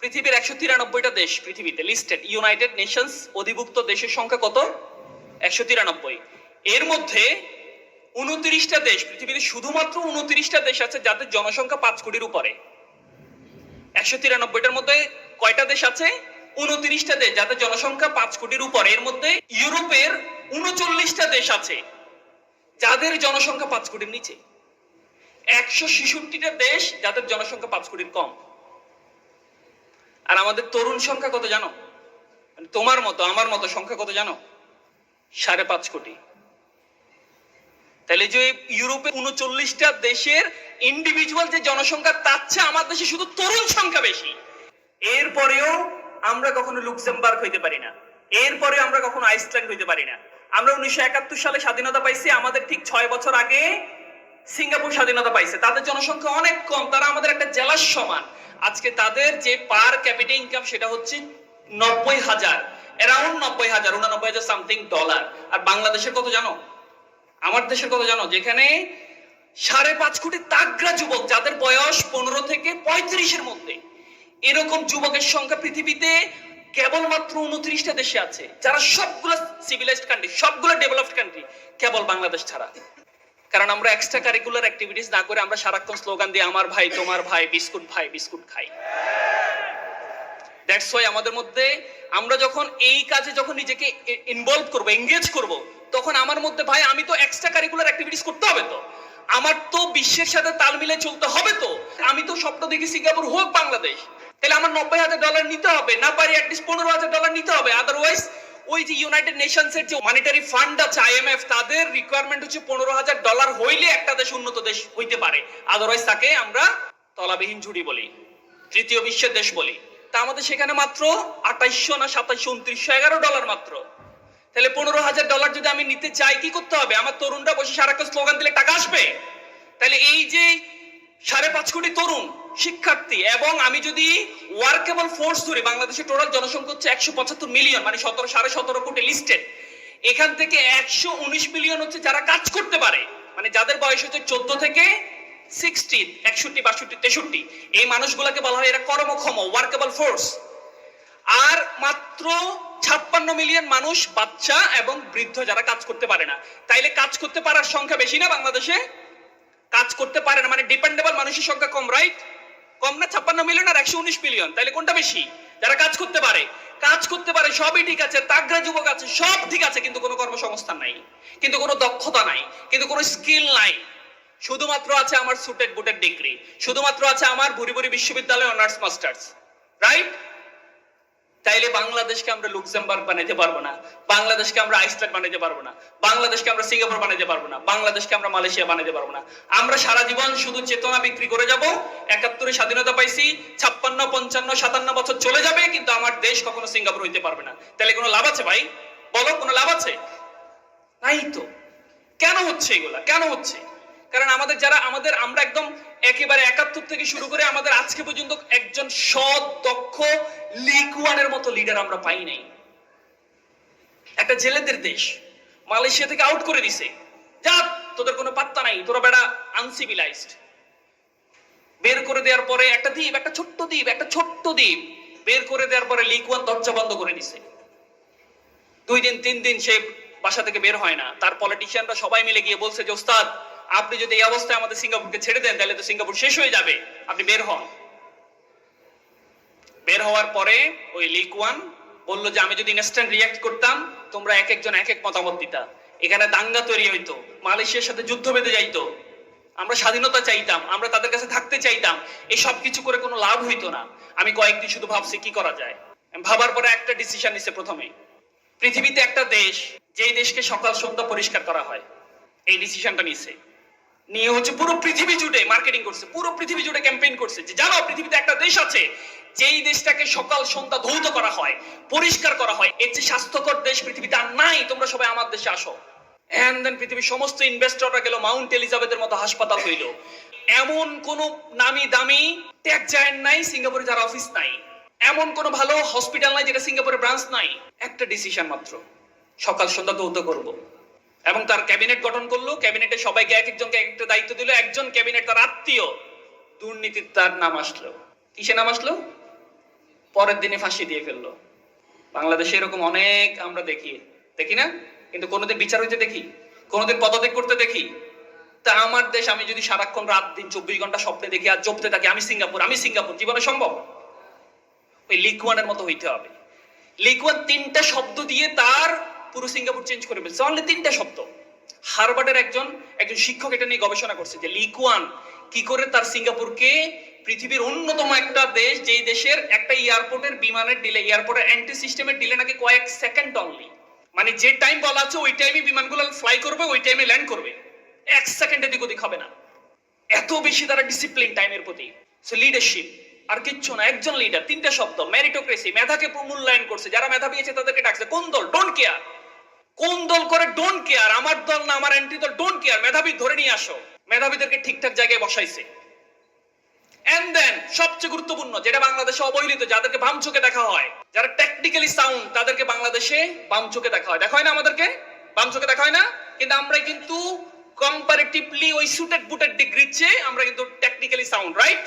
পৃথিবীর 193টা দেশ পৃথিবীতে লিস্টেড, ইউনাইটেড নেশনস অধিভুক্ত দেশের সংখ্যা কত? 193। এর মধ্যে 29টা দেশ, পৃথিবীতে শুধুমাত্র 29টা দেশ আছে যাদের জনসংখ্যা 5 কোটির উপরে। 193টার মধ্যে কয়টা দেশ আছে? 29টা দেশ যাদের জনসংখ্যা 5 কোটির উপরে। এর মধ্যে ইউরোপের 39টা দেশ আছে যাদের জনসংখ্যা 5 কোটির নিচে। 166টা দেশ যাদের জনসংখ্যা 5 কোটির কম। আর আমাদের তরুণ সংখ্যা কত জানো? তোমার মতো আমার মতো সংখ্যা কত জানো? 5.5 কোটি। তাহলে যে ইউরোপে 39টা দেশের ইন্ডিভিজুয়াল যে জনসংখ্যা, তার চেয়ে আমার দেশে শুধু তরুণ সংখ্যা বেশি। এরপরেও আমরা কখনো লুক্সেমবার্গ হইতে পারি না, এরপরে আমরা কখনো আইসল্যান্ড হইতে পারি না। আমরা 1971 সালে স্বাধীনতা পাইছি, আমাদের ঠিক 6 বছর আগে সিঙ্গাপুর স্বাধীনতা পাইছে। তাদের জনসংখ্যা অনেক কম, তারা আমাদের একটা জেলার সমান। আজকে তাদের যে পার ক্যাপিটা ইনকাম সেটা হচ্ছে 90,000, অ্যারাউন্ড 90,000, 89,000 সামথিং ডলার। আর বাংলাদেশের কত জানো? আমার দেশের কত জানো? যেখানে 5.5 কোটি তাগড়া যুবক, যাদের বয়স 15 থেকে 35-এর মধ্যে। এরকম যুবকের সংখ্যা পৃথিবীতে কেবলমাত্র 29টা দেশে আছে, যারা সবগুলো সিভিলাইজড কান্ট্রি, সবগুলো ডেভেলপড কান্ট্রি, কেবল বাংলাদেশ ছাড়া। কারণ আমরা এক্সট্রা কারিকুলার অ্যাক্টিভিটিস না করে আমরা সারাক্ষণ স্লোগান দিয়ে আমার ভাই তোমার ভাই, বিস্কুট ভাই বিস্কুট খাই। দ্যাটস ওয়াই আমাদের মধ্যে, আমরা যখন এই কাজে যখন নিজেকে ইনভলভ করব, এঙ্গেজ করব, তখন আমার মধ্যে ভাই আমি তো এক্সট্রা কারিকুলার অ্যাক্টিভিটিস করতে হবে, তো আমার তো বিশ্বের সাথে তাল মিলে চলতে হবে, তো আমি তো স্বপ্ন দেখি সিঙ্গাপুর হোক বাংলাদেশ। তাহলে আমার $90,000 নিতে হবে, না পারি অ্যাটলিস্ট $15,000 নিতে হবে। আদারওয়াইজ ওই যে ইউনাইটেড নেশনস এর যে মনিটারি ফান্ড আছে IMF, তাদের রিকোয়ারমেন্ট হচ্ছে $15,000 হইলে একটা দেশ উন্নত দেশ হইতে পারে। আদারওয়াইজ তাকে আমরা তলাবিহীন ঝুড়ি বলি, তৃতীয় বিশ্বের দেশ বলি। তা আমাদের সেখানে মাত্র 2800 না 2700, $2911 মাত্র। তাহলে $15,000 যদি আমি নিতে চাই, কি করতে হবে? আমার তরুণরা বসে সারাক্ষণ স্লোগান দিলে টাকা আসবে? তাহলে এই যে 5.5 কোটি তরুণ শিক্ষার্থী, এবং আমি যদি ওয়ার্কেবল ফোর্স ধরি, বাংলাদেশের টোটাল জনসংখ্যা হচ্ছে 175 মিলিয়ন, মানে 17.5 কোটি লিস্টেড। এখান থেকে 119 মিলিয়ন হচ্ছে যারা কাজ করতে পারে, মানে যাদের বয়স হচ্ছে 14 থেকে 60, 61, 62, 63। এই মানুষগুলোকে বলা হয় এরা কর্মক্ষম, ওয়ার্কেবল ফোর্স। আর মাত্র 56 মিলিয়ন মানুষ বাচ্চা এবং বৃদ্ধ, যারা কাজ করতে পারে না। তাইলে কাজ করতে পারার সংখ্যা বেশি না বাংলাদেশে? কাজ করতে পারে না মানে ডিপেন্ডেবল মানুষের সংখ্যা কম, রাইট? কম না? 56 মিলিয়ন আর 119 মিলিয়ন, তাইলে কোনটা বেশি? যারা কাজ করতে পারে। কাজ করতে পারে সবই ঠিক আছে, তাগড়া যুবক আছে, সব ঠিক আছে, কিন্তু কোনো কর্মসংস্থান নাই, কিন্তু কোনো দক্ষতা নাই, কিন্তু কোনো স্কিল নাই। শুধুমাত্র আছে আমার সুটেড বুটেড ডিগ্রি, শুধুমাত্র আছে আমার ভুরি ভুরি বিশ্ববিদ্যালয় অনার্স মাস্টার্স, রাইট? তাইলে বাংলাদেশকে আমরা লুক্সেমবার্গ বানাইতে পারবো না, বাংলাদেশকে আমরা আইসল্যান্ড বানাইতে পারবো না, বাংলাদেশকে আমরা সিঙ্গাপুর বানাইতে পারবো না, বাংলাদেশকে আমরা মালয়েশিয়া বানাইতে পারবো না। আমরা সারা জীবন শুধু চেতনা বিক্রি করে যাব। 71-এ স্বাধীনতা পাইছি, 56, 55, 57 বছর চলে যাবে, কিন্তু আমার দেশ কখনো সিঙ্গাপুর হইতে পারবে না। তাহলে কোনো লাভ আছে ভাই? বলো, কোনো লাভ আছে? নাই তো। কেন হচ্ছে এগুলা? কেন হচ্ছে? কারণ আমাদের যারা আমরা একদম একেবারে 71 থেকে শুরু করে আমাদের আজকে পর্যন্ত একজন সৎ, দক্ষ, লিকুয়ানের মতো লিডার আমরা পাই নাই। একটা জেলেদের দেশ, মালয়েশিয়া থেকে আউট করে দিছে, যা তোদের কোনো পাত্তা নাই, তোরা বেটা আনসিভিলাইজড। বের করে দেওয়ার পরে একটা দ্বীপ, একটা ছোট্ট দ্বীপ বের করে দেওয়ার পরে লিকুয়ান দরজা বন্ধ করে দিছে। 2 দিন 3 দিন সে বাসা থেকে বের হয় না। তার পলিটিশিয়ানরা সবাই মিলে গিয়ে বলছে যে ওস্তাদ, আপনি যদি এই অবস্থায় আমাদের সিঙ্গাপুরকে ছেড়ে দেন, তাহলে তো সিঙ্গাপুর শেষ হয়ে যাবে, আপনি বের হন। বের হওয়ার পরে ওই লিকুয়ান বলল যে আমি যদি ইনস্ট্যান্ট রিঅ্যাক্ট করতাম, তোমরা এক একজন এক এক মতামত দিতা, এখানে দাঙ্গা তৈরি হইতো, মালয়েশিয়ার সাথে যুদ্ধ বেঁধে যাইতো, আমরা স্বাধীনতা চাইতাম, আমরা তাদের কাছে থাকতে চাইতাম, এই সব কিছু করে কোনো লাভ হইতো না। আমি কয়েকদিন শুধু ভাবছি কি করা যায়। ভাবার পরে একটা ডিসিশন নিছে। প্রথমে, পৃথিবীতে একটা দেশ, যেই দেশকে সকাল সন্ধ্যা পরিষ্কার করা হয়, এই ডিসিশনটা নিছে। নিয়ে হচ্ছে পুরো পৃথিবী জুড়ে মার্কেটিং করছে, পুরো পৃথিবী জুড়ে ক্যাম্পেইন করছে যে জানো পৃথিবীতে একটা দেশ আছে যেই দেশটাকে সকাল সন্ধ্যা ধৌত করা হয়, পরিষ্কার করা হয়, এর চেয়ে স্বাস্থ্যকর দেশ পৃথিবীতে আর নাই, তোমরা সবাই আমার দেশে আসো। এন্ড দেন পৃথিবীর সমস্ত ইনভেস্টররা গেল, মাউন্ট এলিজাবেথের মতো হাসপাতাল হইল। এমন কোন নামি দামি টেক জায়ান্ট নাই সিঙ্গাপুরে যার অফিস নাই, এমন কোন ভালো হসপিটাল নাই যেটা সিঙ্গাপুরে ব্রাঞ্চ নাই। একটা ডিসিশন মাত্র, সকাল সন্ধ্যা ধৌত করব। এবং তার ক্যাবিনেট গঠন করলো, ক্যাবিনেটে সবাইকে এক একজনকে একটা দায়িত্ব দিল। একজন ক্যাবিনেট তার আত্মীয় দুর্নীতির তার নাম আসলো। কিসে নাম আসলো? পরের দিনে ফাঁসি দিয়ে ফেললো। বাংলাদেশে এরকম অনেক আমরা দেখি না, কিন্তু কোনোদিন বিচার হইতে দেখি, কোনোদিন পদত্যাগ করতে দেখি? তা আমার দেশ, আমি যদি সারাক্ষণ রাত দিন 24 ঘন্টা স্বপ্নে দেখি আর জপতে থাকি আমি সিঙ্গাপুর, জীবনে সম্ভব? ওই লিকুয়ানের মতো হইতে হবে। লিকুয়ান 3টা শব্দ দিয়ে তার পুরো সিঙ্গাপুর চেঞ্জ করে ফেলছে, অনলি 3টা শব্দ। হার্ভার্ডের একজন শিক্ষক এটা নিয়ে গবেষণা করছে যে লিকুয়ান কি করে তার সিঙ্গাপুরকে পৃথিবীর অন্যতম একটা দেশ, যেই দেশের একটা এয়ারপোর্টের বিমানের ডিলে, এয়ারপোর্টের এন্ট্রি সিস্টেমের ডিলে নাকি কয়েক সেকেন্ড অনলি, মানে যে টাইম বলা আছে ওই টাইমে বিমানগুলো ফ্লাই করবে, ওই টাইমে ল্যান্ড করবে, 1 সেকেন্ড এদিক ওদিক হবে না। এত বেশি তারা ডিসিপ্লিন টাইমের প্রতি। সো লিডারশিপ আর কিচ্ছু না, একজন লিডার, 3টা শব্দ, মেরিটোক্রেসি, মেধাকে মূল্যায়ন করছে, যারা মেধা পেয়েছে তাদেরকে ডাকছে। কোন দল? Don't care. কোন দল করে ডোন্ট কেয়ার? আমার দল না আমার এন্ট্রি দল, ডোন্ট কেয়ার, মেধাবী ধরে নিয়ে আসো। মেধাবীদেরকে ঠিকঠাক জায়গায় বসাইছে। এন্ড দেন সবচেয়ে গুরুত্বপূর্ণ, যেটা বাংলাদেশে অবহেলিত, যাদেরকে বাম চোখে দেখা হয়, যারা টেকনিক্যালি সাউন্ড, তাদেরকে বাংলাদেশে বাম চোখে দেখা হয়। দেখা হয় না আমাদেরকে? বাম চোখে দেখা হয় না? কিন্তু আমরা কিন্তু কম্পারেটিভলি ওই সুটেড বুটেড ডিগ্রির চেয়ে আমরা কিন্তু টেকনিক্যালি সাউন্ড, রাইট?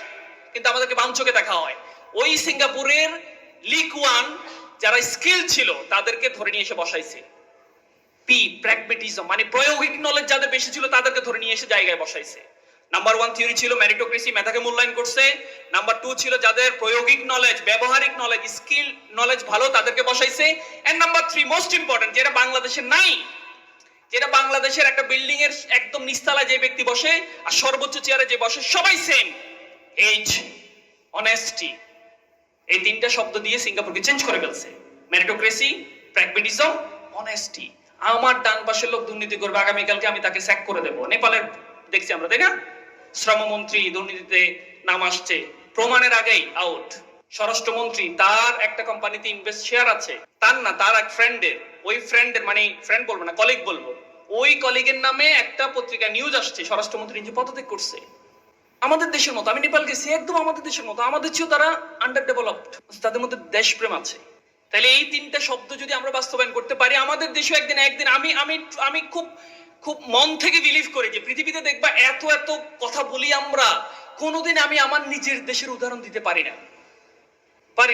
কিন্তু আমাদেরকে বাম চোখে দেখা হয়। ওই সিঙ্গাপুরের লিকুয়ান যারা স্কিল ছিল তাদেরকে ধরে নিয়ে এসে বসাইছে। পি, প্র্যাগমেটিজম, মানে প্রায়োগিক নলেজ যাদের বেশি ছিল তাদেরকে ধরে নিয়ে এসে জায়গায় বসাইছে। নাম্বার 1 থিওরি ছিল মেরিটোক্রেসি, মেধাকে মূল্যায়ন করছে। নাম্বার 2 ছিল যাদের প্রায়োগিক নলেজ, ব্যবহারিক নলেজ, স্কিল নলেজ ভালো, তাদেরকে বসাইছে। এন্ড নাম্বার 3 মোস্ট ইম্পর্টেন্ট, যেটা বাংলাদেশে নাই, যেটা বাংলাদেশের একটা বিল্ডিং এর একদম নিচতলায় যে ব্যক্তি বসে আর সর্বোচ্চ চেয়ারে যে বসে সবাই সেম, এইচ, অনেস্টি। এই 3টা শব্দ দিয়ে সিঙ্গাপুরকে চেঞ্জ করে ফেলছে। Meritocracy, pragmatism, honesty. আমার ডান পাশের লোক দুর্নীতি করবে, আগামীকালকে আমি তাকে স্যাক করে দেবো। নেপালের দেখছি আমরা, তাই না? শ্রমমন্ত্রী দুর্নীতিতে নাম আসছে, প্রমাণের আগেই আউট। স্বরাষ্ট্রমন্ত্রী, তার একটা কোম্পানিতে ইনভেস্ট শেয়ার আছে, তার না, তার এক ফ্রেন্ডের, ওই ফ্রেন্ডের, মানে ফ্রেন্ড বলবো না, কলিগ বলবো, ওই কলিগের নামে একটা পত্রিকা নিউজ আসছে স্বরাষ্ট্রমন্ত্রী নিজে পদত্যাগ করছে। আমাদের দেশের মতো, আমি নেপাল গেছি, একদম আমাদের দেশের মতো, আমাদের চেয়েও তারা আন্ডার ডেভেলপড, তাদের মধ্যে দেশপ্রেম আছে। তাহলে এই 3টা শব্দ যদি আমরা বাস্তবায়ন করতে পারি, আমাদের দেশে একদিন আমি আমি আমি খুব খুব মন থেকে বিলিভ করি যে পৃথিবীতে দেখবা এত এত কথা বলি আমরা, কোনোদিন আমি আমার নিজের দেশের উদাহরণ দিতে পারি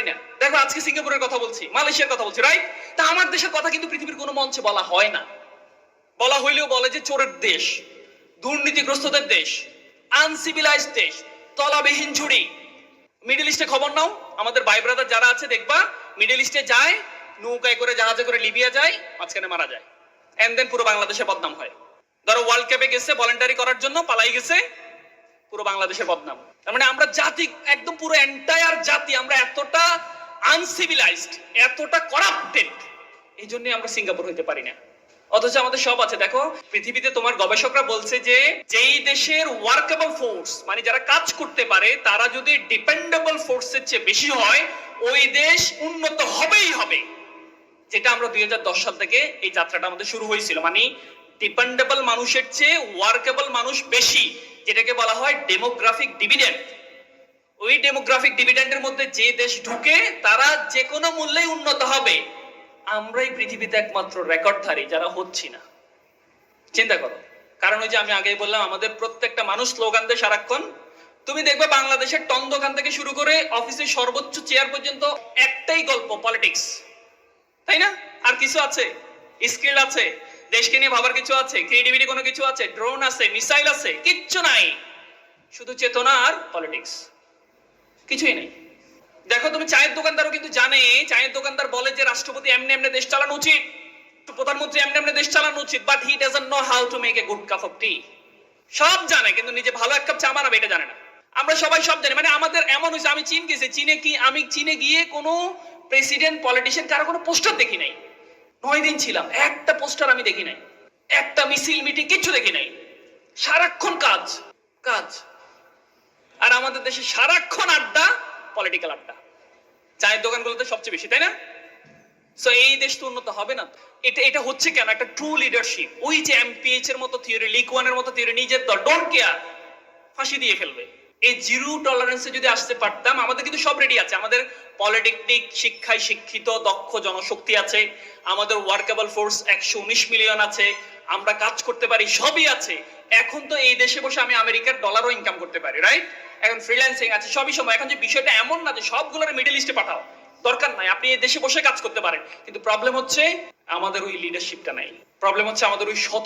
না। দেখো আজকে সিঙ্গাপুরের কথা বলছি, মালয়েশিয়ার কথা বলছি, রাইট? তা আমার দেশের কথা কিন্তু পৃথিবীর কোনো মঞ্চে বলা হয় না। বলা হইলেও বলে যে চোরের দেশ, দুর্নীতিগ্রস্তদের দেশ, আনসিভিলাইজ দেশ, তলাবিহীন ঝুড়ি। মিডল ইস্টে খবর নাও, আমাদের ভাই ব্রাদার যারা আছে দেখবা মিডল ইস্টে যায়, নৌকায় করে, জাহাজে করে লিবিয়া যায়, মাঝখানে মারা যায়, এন্ড দেন পুরো বাংলাদেশে বদনাম হয়। ধরো ওয়ার্ল্ড কাপে গেছে ভলান্টারি করার জন্য, পালাই গেছে, পুরো বাংলাদেশের বদনাম। তার মানে আমরা জাতি, একদম পুরো এন্টায়ার জাতি, আমরা এতটা আনসিভিলাইজড, এতটা করাপ্টেড, এই জন্যই আমরা সিঙ্গাপুর হইতে পারি না। অথচ আমাদের সব আছে। দেখো পৃথিবীতে তোমার গবেষকরা বলছে যে যেই দেশের ওয়ার্কেবল ফোর্স, মানে যারা কাজ করতে পারে, তারা যদি ডিপেন্ডেবল ফোর্সের চেয়ে বেশি হয়, ওই দেশ উন্নত হবেই হবে। যেটা আমরা 2010 সাল থেকে এই যাত্রাটা আমাদের শুরু হয়েছিল, মানে ডিপেন্ডেবল মানুষের চেয়ে ওয়ার্কেবল মানুষ বেশি, যেটাকে বলা হয় ডেমোগ্রাফিক ডিভিডেন্ড। ওই ডেমোগ্রাফিক ডিভিডেন্ডের মধ্যে যে দেশ ঢুকে তারা যে কোনো মূল্যেই উন্নত হবে। আমরাই পৃথিবীতে একমাত্র রেকর্ডধারী যারা হচ্ছি না। চিন্তা করো, কারণ ওই যে আমি আগেই বললাম, আমাদের প্রত্যেকটা মানুষ স্লোগান দেয় সারাক্ষণ। তুমি দেখবে বাংলাদেশের টন দোকান থেকে শুরু করে অফিসের সর্বোচ্চ চেয়ার পর্যন্ত একটাই গল্প, পলিটিক্স, তাই না? আর কিছু আছে? স্কিল আছে, দেশকে নিয়ে ভাবার কিছু আছে, ক্রিয়েটিভিটি কোনো কিছু আছে, ড্রোন আছে, মিসাইল আছে? কিচ্ছু নাই, শুধু চেতনা আর পলিটিক্স, কিছুই নেই। দেখো তুমি চায়ের দোকানদারও কিন্তু জানে, চায়ের দোকানদার বলে যে রাষ্ট্রপতি এমনি এমনি দেশ চালানো উচিত, প্রধানমন্ত্রী এমনি এমনি দেশ চালানো উচিত, but he doesn't know how to make a good cup of tea. সব জানে, কিন্তু নিজে ভালো এক কাপ চা বানাবে এটা জানে না। আমরা সবাই সব জানি, মানে আমাদের এমন হয়েছে, আমি চীন গেছি, আমি চীনে গিয়ে কোনো প্রেসিডেন্ট, পলিটিশিয়ান কারো কোনো পোস্টার দেখি নাই। 9 দিন ছিলাম, একটা পোস্টার আমি দেখি নাই, একটা মিছিল মিটিং কিচ্ছু দেখি নাই। সারাক্ষণ কাজ কাজ। আর আমাদের দেশে সারাক্ষণ আড্ডা, পলিটিক্যাল আড্ডা, চায়ের দোকানগুলোতে সবচেয়ে বেশি, তাই না? সো এই দেশ তো উন্নত হবে না। এটা হচ্ছে কেন? একটা ট্রু লিডারশিপ। ওই যে এমপিএইচ এর মতো থিওরি, লিকুয়ানের মতো থিওরি, নিজের দল, ডোন্ট কেয়ার, ফাঁসি দিয়ে ফেলবে। এই জিরো টলারেন্সে যদি আসতে পারতাম, আমাদের কিন্তু সব রেডি আছে। আমাদের পলিটেকনিক শিক্ষায় শিক্ষিত দক্ষ জনশক্তি আছে, আমাদের ওয়ার্কেবল ফোর্স 119 মিলিয়ন আছে, আমরা কাজ করতে পারি, সবই আছে। এখন তো এই দেশে বসে আমি আমেরিকার ডলারও ইনকাম করতে পারি, রাইট? এখন ফ্রিল্যান্সিং আছে, সবই সময়। এখন যে বিষয়টা এমন না যে সবগুলোর মিডল ইস্টে পাঠাও, দরকার নাই, আপনি এই দেশে বসে কাজ করতে পারেন, কিন্তু প্রবলেম হচ্ছে আমাদের ওই লিডারশিপটা নাই, প্রবলেম হচ্ছে আমাদের ওই সত